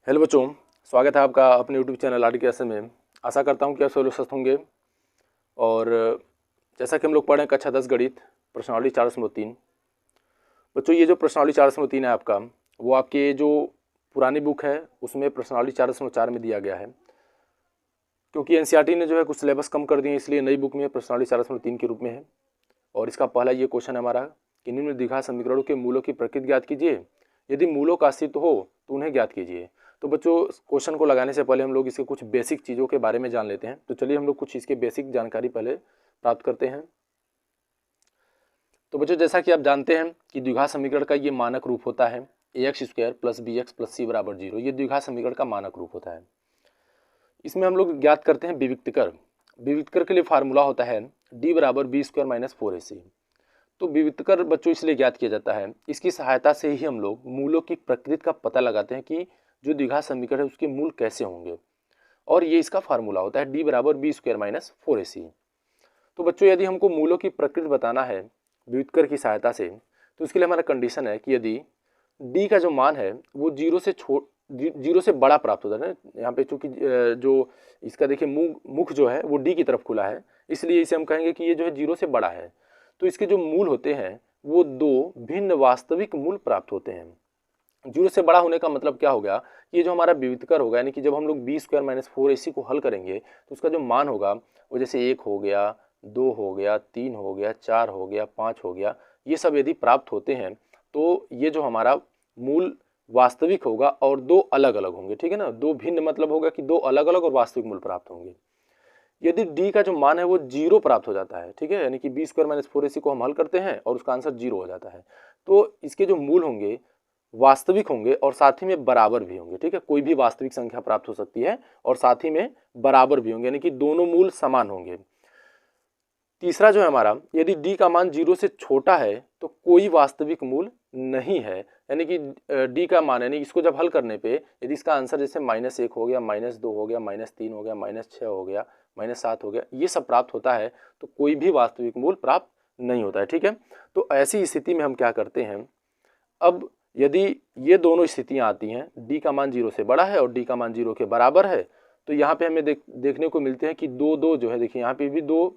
Hello बच्चों, स्वागत है आपका अपने YouTube channel R D classes में। आशा करता हूँ कि आप सब लोग स्वस्थ होंगे। और जैसा कि हम लोग पढ़े कक्षा 10 गणित प्रश्नावली 4.3। बच्चों, ये जो प्रश्नावली 4.3 है आपका, वो आपके जो पुरानी बुक है उसमें प्रश्नावली 4.4 में दिया गया है। क्योंकि एनसीईआरटी ने जो है कुछ सिलेबस कम कर दिए, इसलिए नई बुक में प्रश्नावली 4.3 के रूप में है। और इसका पहला ये क्वेश्चन है हमारा कि निम्न द्विघात समीकरणों के मूलों की प्रकृति ज्ञात कीजिए। यदि मूलों का अस्तित्व हो तो उन्हें ज्ञात कीजिए। तो बच्चों, क्वेश्चन को लगाने से पहले हम लोग इसके कुछ बेसिक चीज़ों के बारे में जान लेते हैं। तो चलिए हम लोग कुछ इसके बेसिक जानकारी पहले प्राप्त करते हैं। तो बच्चों, जैसा कि आप जानते हैं कि द्विघात समीकरण का ये मानक रूप होता है ax² + bx + c = 0। ये द्विघात समीकरण का मानक रूप होता है। इसमें हम लोग ज्ञात करते हैं विविक्तकर। विविक्तकर के लिए फार्मूला होता है d = b² - 4ac। तो विविक्तकर बच्चों इसलिए ज्ञात किया जाता है, इसकी सहायता से ही हम लोग मूलों की प्रकृति का पता लगाते हैं कि जो द्विघात समीकरण है उसके मूल कैसे होंगे। और ये इसका फार्मूला होता है d = b² - 4ac। तो बच्चों, यदि हमको मूलों की प्रकृति बताना है विविक्तकर की सहायता से, तो इसके लिए हमारा कंडीशन है कि यदि d का जो मान है वो जीरो से बड़ा प्राप्त होता है। यहाँ पे चूंकि जो इसका देखिए मुख जो है वो d की तरफ खुला है, इसलिए इसे हम कहेंगे कि ये जो है 0 से बड़ा है। तो इसके जो मूल होते हैं वो दो भिन्न वास्तविक मूल प्राप्त होते हैं। 0 से बड़ा होने का मतलब क्या हो गया, ये जो हमारा विविक्तकर होगा, यानी कि जब हम लोग b² - 4ac को हल करेंगे तो उसका जो मान होगा वो जैसे 1 हो गया, 2 हो गया, 3 हो गया, 4 हो गया, 5 हो गया, ये सब यदि प्राप्त होते हैं तो ये जो हमारा मूल वास्तविक होगा और दो अलग अलग होंगे। ठीक है ना, दो भिन्न मतलब होगा कि दो अलग अलग और वास्तविक मूल प्राप्त होंगे। यदि d का जो मान है वो 0 प्राप्त हो जाता है, ठीक है, यानी कि b² - 4ac को हम हल करते हैं और उसका आंसर 0 हो जाता है, तो इसके जो मूल होंगे वास्तविक होंगे और साथ ही में बराबर भी होंगे। ठीक है, कोई भी वास्तविक संख्या प्राप्त हो सकती है और साथ ही में बराबर भी होंगे, यानी कि दोनों मूल समान होंगे। तीसरा जो है हमारा, यदि d का मान 0 से छोटा है तो कोई वास्तविक मूल नहीं है, यानी कि d का मान, यानी इसको जब हल करने पे यदि इसका आंसर जैसे -1 हो गया, -2 हो गया, -3 हो गया, -6 हो गया, -7 हो गया, ये सब प्राप्त होता है तो कोई भी वास्तविक मूल प्राप्त नहीं होता है। ठीक है, तो ऐसी स्थिति में हम क्या करते हैं, अब यदि ये दोनों स्थितियां आती हैं, d का मान 0 से बड़ा है और d का मान 0 के बराबर है, तो यहाँ पे हमें देखने को मिलते हैं कि दो जो है, देखिए यहाँ पे भी 2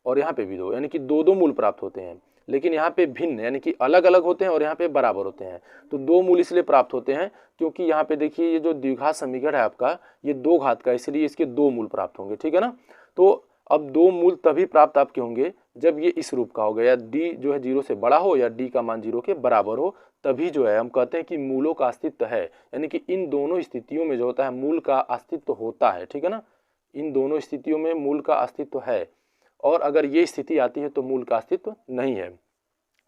और यहाँ पे भी 2, यानी कि दो मूल प्राप्त होते हैं। लेकिन यहाँ पे भिन्न यानी कि अलग अलग होते हैं और यहाँ पे बराबर होते हैं। तो दो मूल इसलिए प्राप्त होते हैं क्योंकि यहाँ पे देखिए ये जो द्विघात समीकरण है आपका, ये 2 घात का, इसलिए इसके 2 मूल प्राप्त होंगे। ठीक है ना, तो अब 2 मूल तभी प्राप्त आपके होंगे जब ये इस रूप का होगा, या d जो है 0 से बड़ा हो या d का मान 0 के बराबर हो, तभी जो है हम कहते हैं कि मूलों का अस्तित्व है। यानी कि इन दोनों स्थितियों में जो होता है मूल का अस्तित्व होता है। ठीक है ना, इन दोनों स्थितियों में मूल का अस्तित्व है, और अगर ये स्थिति आती है तो मूल का अस्तित्व नहीं है।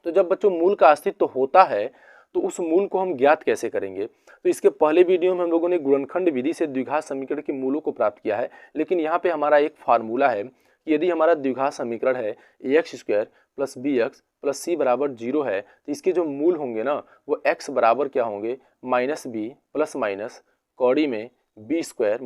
तो जब बच्चों मूल का अस्तित्व होता है तो उस मूल को हम ज्ञात कैसे करेंगे। तो इसके पहले वीडियो में हम लोगों ने गुणनखंड विधि से द्विघात समीकरण के मूलों को प्राप्त किया है, लेकिन यहाँ पे हमारा एक फार्मूला है कि यदि हमारा द्विघात समीकरण है ax² + bx + c = 0 है, तो इसके जो मूल होंगे ना वो x बराबर क्या होंगे, -b ± कौड़ी में b² -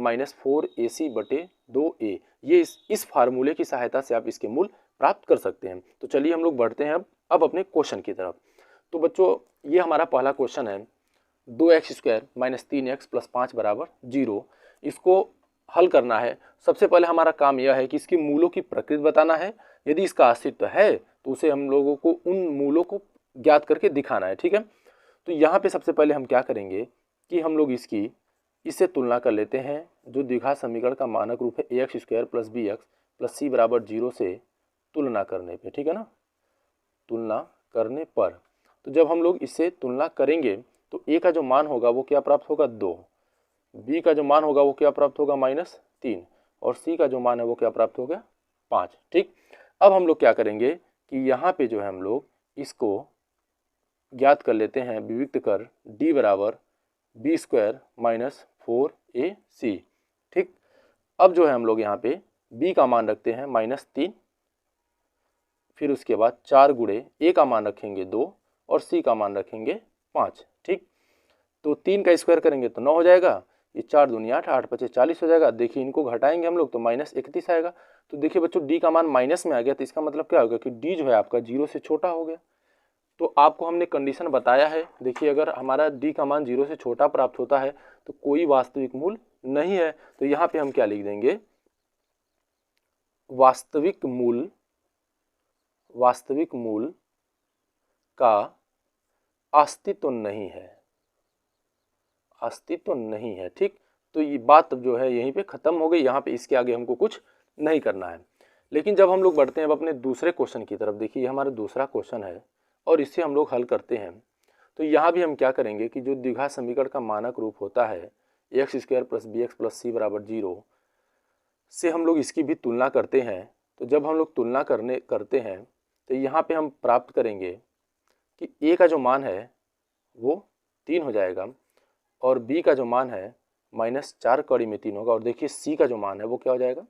4ac/2a। ये इस फार्मूले की सहायता से आप इसके मूल प्राप्त कर सकते हैं। तो चलिए हम लोग बढ़ते हैं अब अपने क्वेश्चन की तरफ। तो बच्चों, ये हमारा पहला क्वेश्चन है 2x² - 3x + 5 = 0। इसको हल करना है। सबसे पहले हमारा काम यह है कि इसकी मूलों की प्रकृति बताना है। यदि इसका अस्तित्व है तो उसे हम लोगों को उन मूलों को ज्ञात करके दिखाना है। ठीक है, तो यहाँ पे सबसे पहले हम क्या करेंगे कि हम लोग इससे तुलना कर लेते हैं। जो द्विघात समीकरण का मानक रूप है ax² + bx + c = 0 से तुलना करने पे, ठीक है ना, तुलना करने पर, तो जब हम लोग इससे तुलना करेंगे तो a का जो मान होगा वो क्या प्राप्त होगा, 2, b का जो मान होगा वो क्या प्राप्त होगा, -3, और c का जो मान है वो क्या प्राप्त होगा, 5। ठीक, अब हम लोग क्या करेंगे कि यहाँ पे जो है हम लोग इसको ज्ञात कर लेते हैं विविक्त कर d = b² - 4ac। ठीक, अब जो है हम लोग यहाँ पे b का मान रखते हैं -3, फिर उसके बाद 4 गुणे a का मान रखेंगे 2 और c का मान रखेंगे 5। ठीक, तो 3 का स्क्वायर करेंगे तो 9 हो जाएगा, ये 4 दूनी 8, 8 × 5 = 40 हो जाएगा। देखिए इनको घटाएंगे हम लोग तो -31 आएगा। तो देखिए बच्चों, d का मान माइनस में आ गया, तो इसका मतलब क्या होगा कि d जो है आपका 0 से छोटा हो गया। तो आपको हमने कंडीशन बताया है। देखिए अगर हमारा डी का मान 0 से छोटा प्राप्त होता है तो कोई वास्तविक मूल नहीं है। तो यहाँ पे हम क्या लिख देंगे, वास्तविक मूल का अस्तित्व नहीं है, अस्तित्व नहीं है। ठीक, तो ये बात जो है यहीं पे खत्म हो गई। यहाँ पे इसके आगे हमको कुछ नहीं करना है। लेकिन जब हम लोग बढ़ते हैं अब अपने दूसरे क्वेश्चन की तरफ, देखिए हमारा दूसरा क्वेश्चन है और इससे हम लोग हल करते हैं। तो यहाँ भी हम क्या करेंगे कि जो द्विघात समीकरण का मानक रूप होता है x² + bx + c = 0 से हम लोग इसकी भी तुलना करते हैं। तो जब हम लोग तुलना करते हैं तो यहाँ पे हम प्राप्त करेंगे कि a का जो मान है वो 3 हो जाएगा और b का जो मान है -4 कड़ी में 3 होगा, और देखिए c का जो मान है वो क्या हो जाएगा,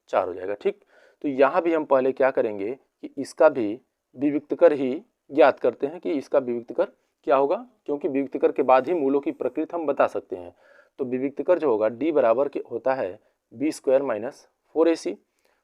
4 हो जाएगा। ठीक, तो यहाँ भी हम पहले क्या करेंगे कि इसका भी विविक्तकर ही ज्ञात करते हैं कि इसका विविक्तकर क्या होगा, क्योंकि विविक्तकर के बाद ही मूलों की प्रकृति हम बता सकते हैं। तो विविक्तकर जो होगा d बराबर के होता है b² - 4ac।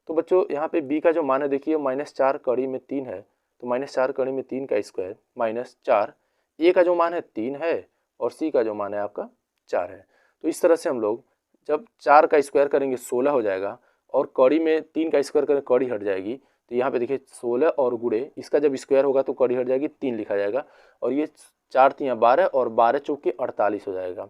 तो बच्चों यहाँ पे b का जो मान है देखिए -4 कड़ी में 3 है, तो -4 कड़ी में 3 का स्क्वायर -4, a का जो मान है 3 है और c का जो मान है आपका 4 है। तो इस तरह से हम लोग जब 4 का स्क्वायर करेंगे 16 हो जाएगा और कड़ी में 3 का स्क्वायर करेंगे कड़ी हट जाएगी। तो यहाँ पे देखिए 16 और गुणे इसका जब स्क्वायर होगा तो कड़ी हट जाएगी, 3 लिखा जाएगा और ये 4 तियाँ 12 और 12 चौके 48 हो जाएगा।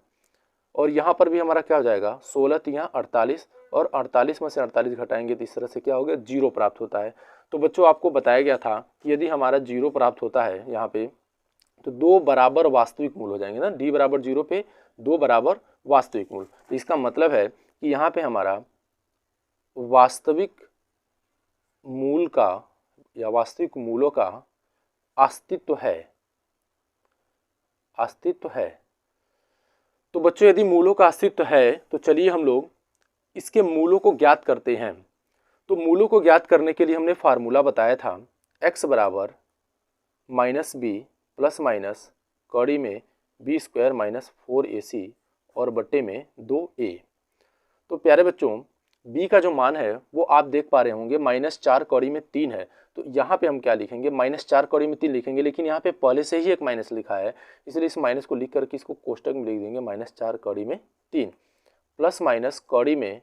और यहाँ पर भी हमारा क्या हो जाएगा, 16 तियाँ 48 और 48 में से 48 घटाएंगे तो इस तरह से क्या हो गया, 0 प्राप्त होता है। तो बच्चों आपको बताया गया था कि यदि हमारा 0 प्राप्त होता है यहाँ पे तो 2 बराबर वास्तविक मूल हो जाएंगे ना, d बराबर 0 पे 2 बराबर वास्तविक मूल। तो इसका मतलब है कि यहाँ पे हमारा वास्तविक मूल का या वास्तविक मूलों का अस्तित्व है, अस्तित्व है। तो बच्चों यदि मूलों का अस्तित्व है तो चलिए हम लोग इसके मूलों को ज्ञात करते हैं। तो मूलों को ज्ञात करने के लिए हमने फार्मूला बताया था x बराबर -b ± कड़ी में b² - 4ac और बट्टे में 2a। तो प्यारे बच्चों b का जो मान है वो आप देख पा रहे होंगे -4 कड़ी में 3 है। तो यहाँ पे हम क्या लिखेंगे, -4 कड़ी में 3 लिखेंगे, लेकिन यहाँ पे पहले से ही एक माइनस लिखा है, इसलिए इस माइनस को लिख करके इसको कोष्टक में लिख देंगे -4 कड़ी में 3 प्लस माइनस कड़ी में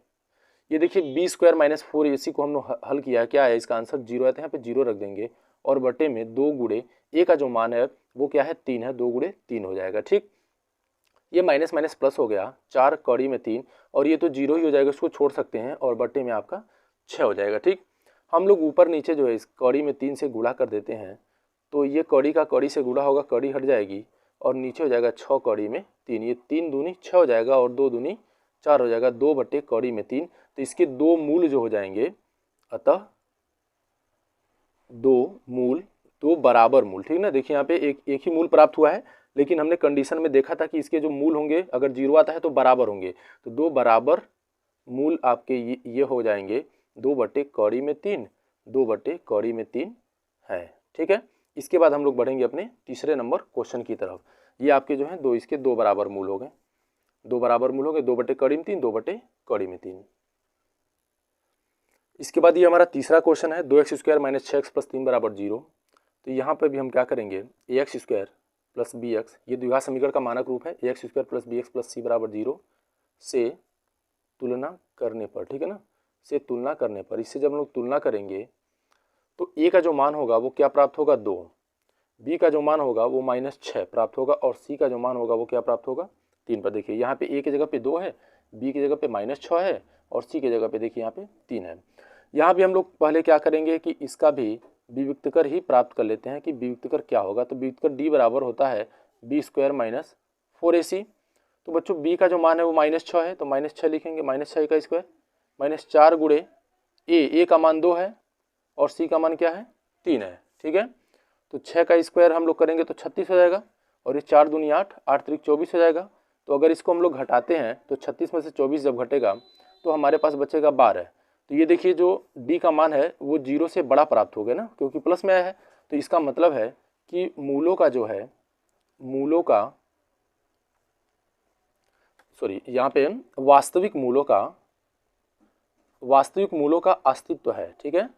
ये देखिए b² - 4ac को हमने हल किया, क्या है इसका आंसर 0 है, तो यहाँ पे 0 रख देंगे और बटे में 2 गुणे a का जो मान है वो क्या है 3 है, 2 गुणे 3 हो जाएगा। ठीक, ये माइनस माइनस प्लस हो गया, 4 कड़ी में 3 और ये तो 0 ही हो जाएगा, उसको छोड़ सकते हैं और बट्टे में आपका 6 हो जाएगा। ठीक, हम लोग ऊपर नीचे जो है इस कड़ी में 3 से गुणा कर देते हैं, तो ये कड़ी का कड़ी से गुणा होगा, कड़ी हट जाएगी और नीचे हो जाएगा 6 कड़ी में 3, ये 3 दूनी 6 हो जाएगा और 2 दूनी 4 हो जाएगा, 2 बटे कड़ी में 3। तो इसके 2 मूल जो हो जाएंगे, अतः 2 बराबर मूल। ठीक ना, देखिए यहाँ पे एक ही मूल प्राप्त हुआ है, लेकिन हमने कंडीशन में देखा था कि इसके जो मूल होंगे अगर 0 आता है तो बराबर होंगे, तो 2 बराबर मूल आपके ये हो जाएंगे 2 बटे कड़ी में 3, 2 बटे कड़ी में 3 है। ठीक है, इसके बाद हम लोग बढ़ेंगे अपने तीसरे नंबर क्वेश्चन की तरफ। ये आपके जो है इसके 2 बराबर मूल हो गए, 2 बराबर मूल हो गए, 2 बटे कड़ी में 3, 2 बटे कड़ी में 3। इसके बाद ये हमारा तीसरा क्वेश्चन है 2x² - 6x + 3 = 0। तो यहाँ पर भी हम क्या करेंगे, ax² + bx, ये द्विघात समीकरण का मानक रूप है, ax² + bx + c = 0 से तुलना करने पर, ठीक है ना, से तुलना करने पर, इससे जब हम लोग तुलना करेंगे तो a का जो मान होगा वो क्या प्राप्त होगा, 2, b का जो मान होगा वो -6 प्राप्त होगा और c का जो मान होगा वो क्या प्राप्त होगा, 3 पर। देखिए यहाँ पे a की जगह पे 2 है, b की जगह पे -6 है और c की जगह पे देखिए यहाँ पे 3 है। यहाँ भी हम लोग पहले क्या करेंगे कि इसका भी विविक्तकर ही प्राप्त कर लेते हैं कि विविक्तकर क्या होगा। तो विविक्तकर d बराबर होता है b² - 4ac। तो बच्चों b का जो मान है वो -6 है, तो -6 लिखेंगे, -6 का स्क्वायर -4 गुणे a का मान 2 है और c का मान क्या है, 3 है। ठीक है, तो 6 का स्क्वायर हम लोग करेंगे तो 36 हो जाएगा और ये 4 दूनी 8, 8 त्रिक 24 हो जाएगा। तो अगर इसको हम लोग घटाते हैं तो 36 में से 24 जब घटेगा तो हमारे पास बचेगा 12। तो ये देखिए जो d का मान है वो 0 से बड़ा प्राप्त हो गया ना, क्योंकि प्लस में आया है। तो इसका मतलब है कि मूलों का जो है, मूलों का यहाँ पे वास्तविक मूलों का अस्तित्व है। ठीक है,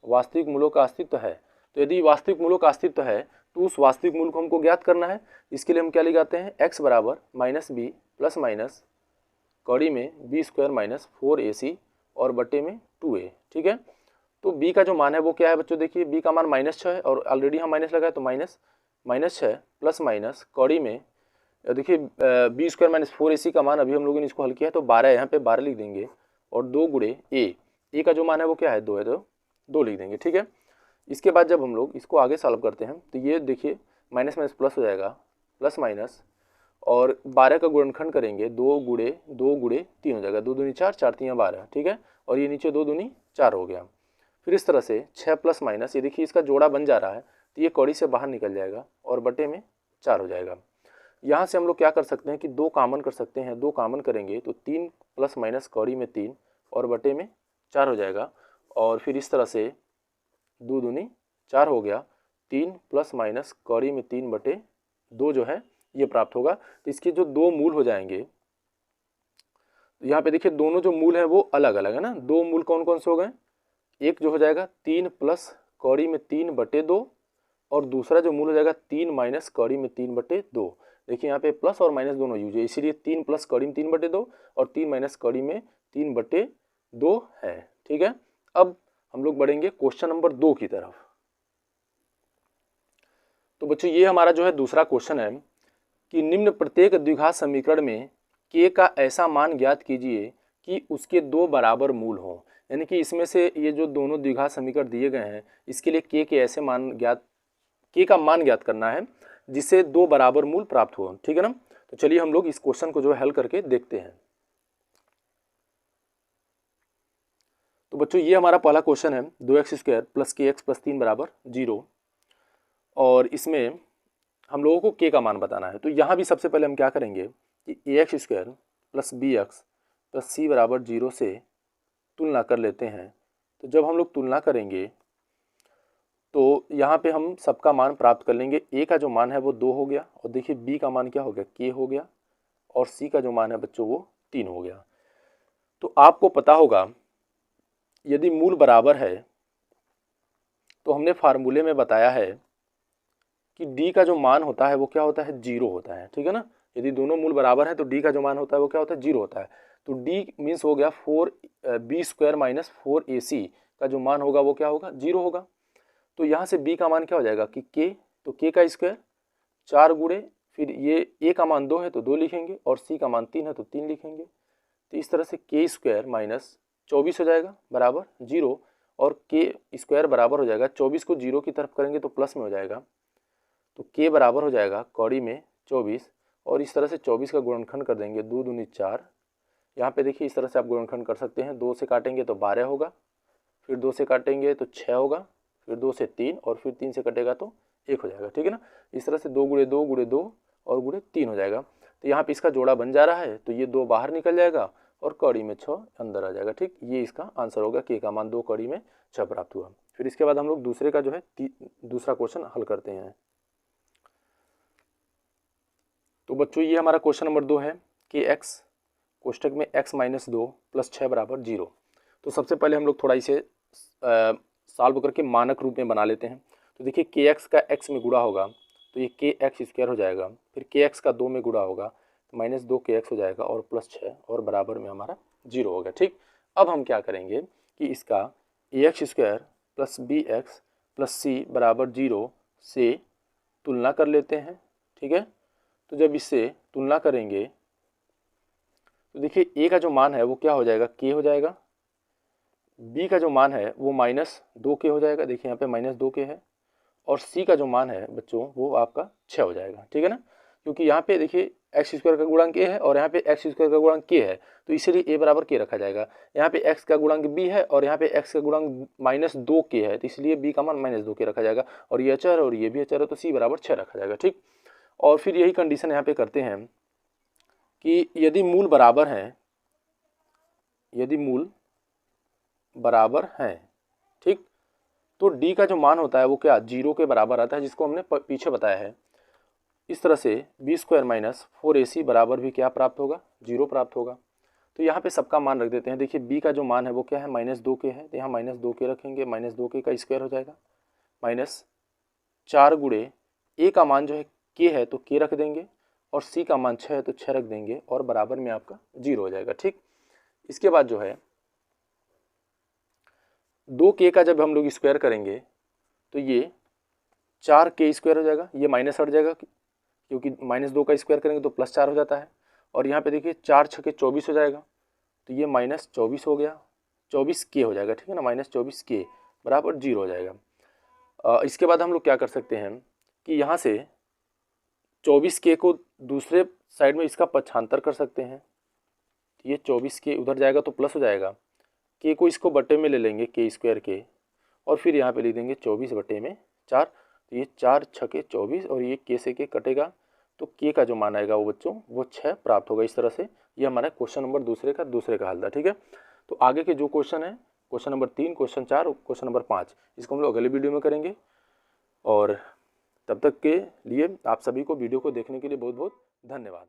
वास्तविक मूलों का अस्तित्व है। तो यदि वास्तविक मूलों का अस्तित्व है तो उस वास्तविक मूल को हमको ज्ञात करना है। इसके लिए हम क्या लगाते हैं, x बराबर माइनस बी प्लस माइनस कड़ी में बी स्क्वायर माइनस 4ac और बटे में 2a। ठीक है, तो b का जो मान है वो क्या है बच्चों, देखिए b का मान -6 है और ऑलरेडी हम माइनस लगाए तो -6 प्लस माइनस कड़ी में देखिए बी स्क्वायर माइनस 4ac का मान अभी हम लोगों ने इसको हल किया है तो 12, यहाँ पे 12 लिख देंगे और 2 गुणे a का जो मान है वो क्या है 2 है तो 2 लिख देंगे। ठीक है, इसके बाद जब हम लोग इसको आगे सॉल्व करते हैं तो ये देखिए माइनस माइनस प्लस हो जाएगा, प्लस माइनस और 12 का गुणनखंड करेंगे 2 गुणे 3 हो जाएगा, 2 दूनी 4, 4 3 12। ठीक है, और ये नीचे 2 दूनी 4 हो गया। फिर इस तरह से 6 प्लस माइनस, ये देखिए इसका जोड़ा बन जा रहा है तो ये कौड़ी से बाहर निकल जाएगा और बटे में 4 हो जाएगा। यहाँ से हम लोग क्या कर सकते हैं कि 2 कॉमन कर सकते हैं, 2 कॉमन करेंगे तो 3 प्लस माइनस कौड़ी में 3 और बटे में 4 हो जाएगा। और फिर इस तरह से 2 दूनी 4 हो गया, 3 प्लस माइनस कौड़ी में 3 बटे 2 जो है ये प्राप्त होगा। तो इसके जो 2 मूल हो जाएंगे, यहाँ पे देखिए दोनों जो मूल है वो अलग अलग है ना। 2 मूल कौन कौन से हो गए, एक जो हो जाएगा 3 प्लस कौड़ी में 3 बटे 2 और दूसरा जो मूल हो जाएगा 3 माइनस कौड़ी में 3 बटे 2। देखिए यहाँ पे प्लस और माइनस दोनों यूज है, इसीलिए 3 प्लस कौड़ी में 3 बटे 2 और 3 माइनस कौड़ी में 3 बटे 2 है। ठीक है, अब हम लोग बढ़ेंगे क्वेश्चन नंबर 2 की तरफ। तो बच्चों ये हमारा जो है दूसरा क्वेश्चन है कि निम्न प्रत्येक द्विघात समीकरण में k का ऐसा मान ज्ञात कीजिए कि उसके 2 बराबर मूल हों। यानी कि इसमें से ये जो दोनों द्विघात समीकरण दिए गए हैं इसके लिए k के ऐसे मान ज्ञात, k का मान ज्ञात करना है जिससे 2 बराबर मूल प्राप्त हो। ठीक है ना, तो चलिए हम लोग इस क्वेश्चन को जो है हल करके देखते हैं। तो बच्चों ये हमारा पहला क्वेश्चन है 2x² प्लस kx प्लस 3 बराबर 0 और इसमें हम लोगों को k का मान बताना है। तो यहाँ भी सबसे पहले हम क्या करेंगे कि ax² plus bx plus c बराबर 0 से तुलना कर लेते हैं। तो जब हम लोग तुलना करेंगे तो यहाँ पे हम सबका मान प्राप्त कर लेंगे। a का जो मान है वो 2 हो गया और देखिए b का मान क्या हो गया, k हो गया और c का जो मान है बच्चों वो 3 हो गया। तो आपको पता होगा यदि मूल बराबर है तो हमने फार्मूले में बताया है कि d का जो मान होता है वो क्या होता है, 0 होता है। ठीक है ना, यदि दोनों मूल बराबर हैं तो d का जो मान होता है वो क्या होता है, 0 होता है। तो d मीन्स हो गया 4b स्क्वायर माइनस 4ac का जो मान होगा वो क्या होगा, 0 होगा। तो यहाँ से b का मान क्या हो जाएगा कि k, तो k का स्क्वायर 4 गुणे फिर ये a का मान 2 है तो 2 लिखेंगे और c का मान 3 है तो 3 लिखेंगे। तो इस तरह से k स्क्वायर माइनस 24 हो जाएगा बराबर 0 और k स्क्वायर बराबर हो जाएगा 24 को 0 की तरफ करेंगे तो प्लस में हो जाएगा। तो k बराबर हो जाएगा कौड़ी में 24 और इस तरह से 24 का गुणनखंड कर देंगे, 2 दूनी 4। यहाँ पे देखिए इस तरह से आप गुणनखंड कर सकते हैं, 2 से काटेंगे तो 12 होगा, फिर 2 से काटेंगे तो 6 होगा, फिर 2 से 3 और फिर 3 से कटेगा तो 1 हो जाएगा। ठीक है ना, इस तरह से 2 गुणे 2 गुणे 2 और गुणे 3 हो जाएगा। तो यहाँ पे इसका जोड़ा बन जा रहा है तो ये 2 बाहर निकल जाएगा और कौड़ी में 6 अंदर आ जाएगा। ठीक, ये इसका आंसर होगा, k का मान 2 कौड़ी में 6 प्राप्त हुआ। फिर इसके बाद हम लोग दूसरे का जो है दूसरा क्वेश्चन हल करते हैं। तो बच्चों ये हमारा क्वेश्चन नंबर 2 है कि x कोष्टक में x माइनस 2 प्लस 6 बराबर 0। तो सबसे पहले हम लोग थोड़ा इसे सॉल्व करके मानक रूप में बना लेते हैं। तो देखिए kx का x में गुणा होगा तो ये kx स्क्वायर हो जाएगा, फिर kx का 2 में गुणा होगा तो माइनस 2 kx हो जाएगा और प्लस 6 और बराबर में हमारा 0 होगा। ठीक, अब हम क्या करेंगे कि इसका ax square plus bx plus c बराबर 0 से तुलना कर लेते हैं। ठीक है, तो जब इससे तुलना करेंगे तो देखिए a का जो मान है वो क्या हो जाएगा, k हो जाएगा, b का जो मान है वो माइनस 2k हो जाएगा, देखिए यहाँ पे माइनस 2k है, और c का जो मान है बच्चों वो आपका 6 हो जाएगा। ठीक है ना, क्योंकि यहाँ पे देखिए एक्स स्क्वायर का गुणांक a है और यहाँ पे एक्स स्क्वायर का गुणांक k है तो इसीलिए a बराबर k रखा जाएगा। यहाँ पे x का गुणांक b है और यहाँ पे x का गुणांक माइनस 2k है तो इसलिए b का मान माइनस 2k रखा जाएगा और ये अचर और ये भी अचर है तो c बराबर 6 रखा जाएगा। ठीक, और फिर यही कंडीशन यहाँ पे करते हैं कि यदि मूल बराबर हैं, यदि मूल बराबर हैं, ठीक, तो d का जो मान होता है वो क्या 0 के बराबर आता है, जिसको हमने पीछे बताया है। इस तरह से b स्क्वायर माइनस 4ac बराबर भी क्या प्राप्त होगा, 0 प्राप्त होगा। तो यहाँ पे सबका मान रख देते हैं। देखिए b का जो मान है वो क्या है, माइनस 2k है तो यहाँ माइनस 2k रखेंगे, माइनस 2k का स्क्वायर हो जाएगा माइनस 4 गुणे ए का मान जो है के है तो के रख देंगे, और सी का मान 6 है तो 6 रख देंगे, और बराबर में आपका 0 हो जाएगा। ठीक, इसके बाद जो है 2k का जब हम लोग स्क्वायर करेंगे तो ये 4k स्क्वायर हो जाएगा, ये माइनस हट जाएगा क्योंकि -2 का स्क्वायर करेंगे तो +4 हो जाता है। और यहाँ पे देखिए 4 छके 24 हो जाएगा, तो ये -24 हो गया, 24k हो जाएगा। ठीक है ना, -24k बराबर 0 हो जाएगा। इसके बाद हम लोग क्या कर सकते हैं कि यहाँ से 24k को दूसरे साइड में इसका पक्षांतर कर सकते हैं। ये 24k उधर जाएगा तो प्लस हो जाएगा, k को इसको बटे में ले लेंगे k स्क्वायर के, और फिर यहाँ पे लिख देंगे 24/4। तो ये 4 छके 24 और ये k से k कटेगा, तो k का जो मान आएगा वो बच्चों वो 6 प्राप्त होगा। इस तरह से ये हमारा क्वेश्चन नंबर दूसरे का हल था। ठीक है, तो आगे के जो क्वेश्चन है, क्वेश्चन नंबर 3, क्वेश्चन 4 और क्वेश्चन नंबर 5, इसको हम लोग अगले वीडियो में करेंगे। और तब तक के लिए आप सभी को वीडियो को देखने के लिए बहुत बहुत धन्यवाद।